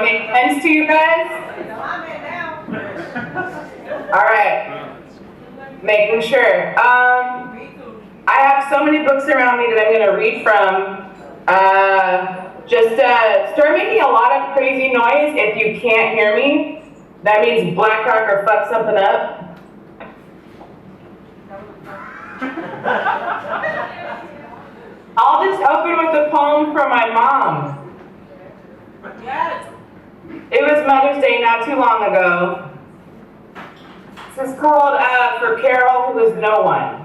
make sense to you guys? All right. Making sure. I have so many books around me that I'm going to read from. Start making a lot of crazy noise if you can't hear me. That means BlackRock or fuck something up. I'll just open with a poem from my mom. Yes. It was Mother's Day not too long ago. This is called For Carol, Who Is No One.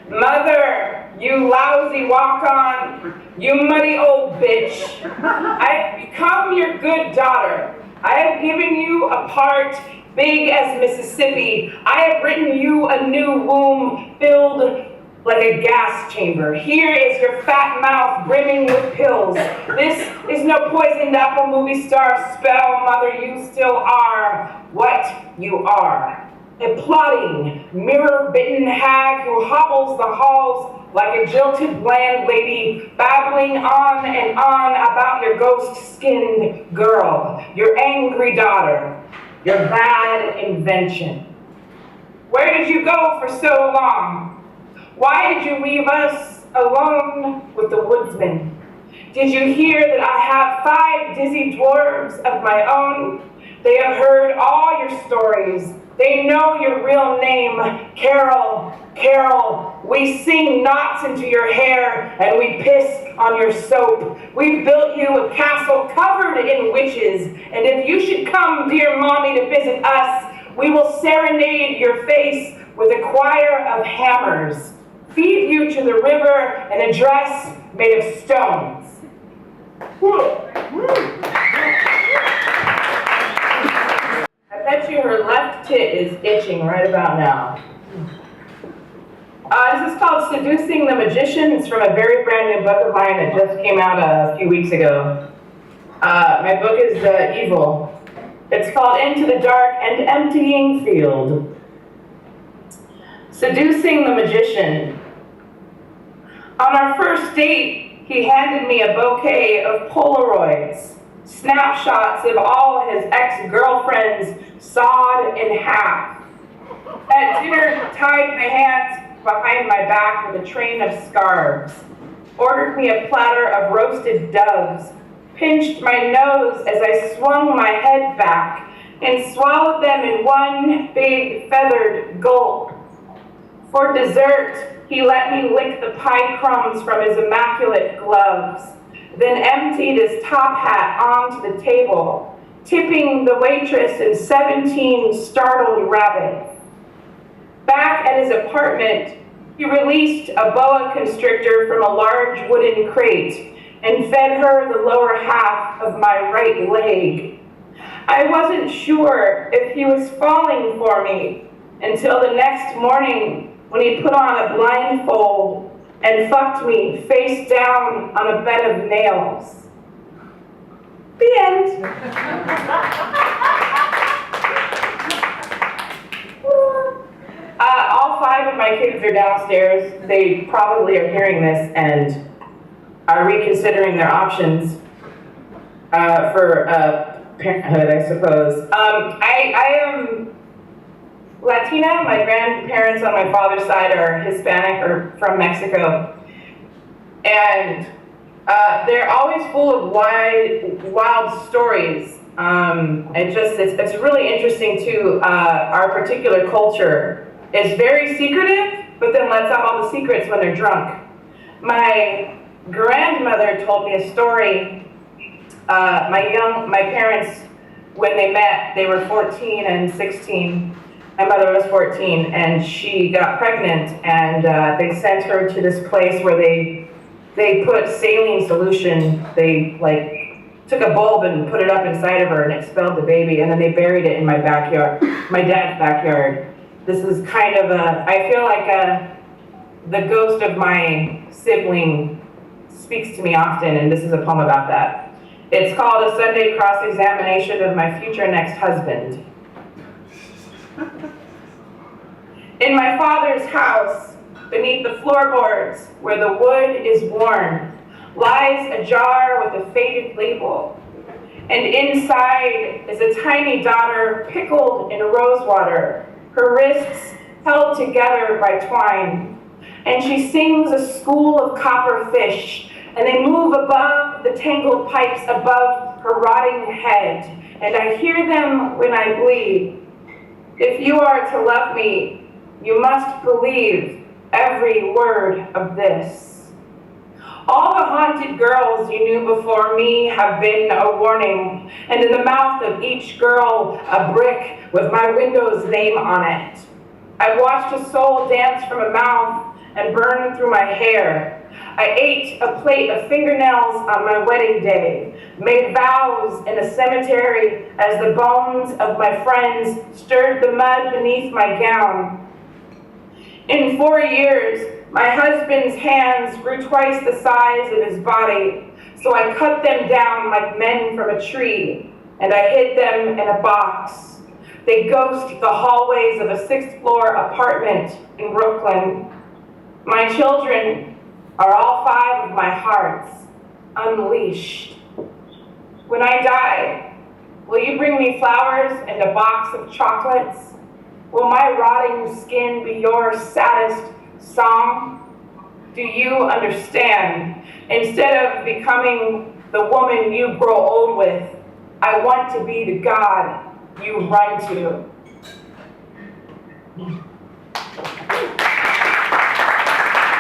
Mother, you lousy walk-on, you muddy old bitch. I've become your good daughter. I have given you a part big as Mississippi. I have written you a new womb filled like a gas chamber. Here is your fat mouth brimming with pills. This is no poisoned apple movie star spell, mother, you still are what you are. A plotting, mirror-bitten hag who hobbles the halls like a jilted landlady, babbling on and on about your ghost-skinned girl, your angry daughter, your bad invention. Where did you go for so long? Why did you leave us alone with the woodsman? Did you hear that I have 5 dizzy dwarves of my own? They have heard all your stories. They know your real name, Carol, Carol. We sing knots into your hair and we piss on your soap. We've built you a castle covered in witches. And if you should come, dear mommy, to visit us, we will serenade your face with a choir of hammers. Feed you to the river in a dress made of stones. I bet you her left tit is itching right about now. This is called Seducing the Magician. It's from a very brand new book of mine that just came out a few weeks ago. My book is Evil. It's called Into the Dark and Emptying Field. Seducing the Magician. On our first date, he handed me a bouquet of Polaroids, snapshots of all his ex-girlfriends sawed in half. At dinner, tied my hands behind my back with a train of scarves, ordered me a platter of roasted doves, pinched my nose as I swung my head back, and swallowed them in one big feathered gulp. For dessert, he let me lick the pie crumbs from his immaculate gloves, then emptied his top hat onto the table, tipping the waitress in 17 startled rabbits. Back at his apartment, he released a boa constrictor from a large wooden crate and fed her the lower half of my right leg. I wasn't sure if he was falling for me until the next morning when he put on a blindfold and fucked me face down on a bed of nails. The end. All 5 of my kids are downstairs. They probably are hearing this and are reconsidering their options for parenthood, I suppose. I am Latina. My grandparents on my father's side are Hispanic or from Mexico. And they're always full of wild stories. It's really interesting too. Our particular culture is very secretive, but then lets out all the secrets when they're drunk. My grandmother told me a story. My parents, when they met, they were 14 and 16. My mother was 14, and she got pregnant, and they sent her to this place where they put saline solution. They took a bulb and put it up inside of her and expelled the baby, and then they buried it in my backyard, my dad's backyard. This is kind of I feel like the ghost of my sibling speaks to me often, and this is a poem about that. It's called A Sunday Cross-Examination of My Future Next Husband. In my father's house, beneath the floorboards where the wood is worn, lies a jar with a faded label. and inside is a tiny daughter pickled in rosewater, her wrists held together by twine. And she sings a school of copper fish, and they move above the tangled pipes above her rotting head, and I hear them when I bleed. If you are to love me, you must believe every word of this. All the haunted girls you knew before me have been a warning, and in the mouth of each girl a brick with my window's name on it. I've watched a soul dance from a mouth and burn through my hair. I ate a plate of fingernails on my wedding day, made vows in a cemetery as the bones of my friends stirred the mud beneath my gown. In 4 years, my husband's hands grew twice the size of his body, so I cut them down like men from a tree, and I hid them in a box. They ghost the hallways of a 6th-floor apartment in Brooklyn. My children are all 5 of my hearts, unleashed. When I die, will you bring me flowers and a box of chocolates? Will my rotting skin be your saddest song? Do you understand? Instead of becoming the woman you grow old with, I want to be the God you run to.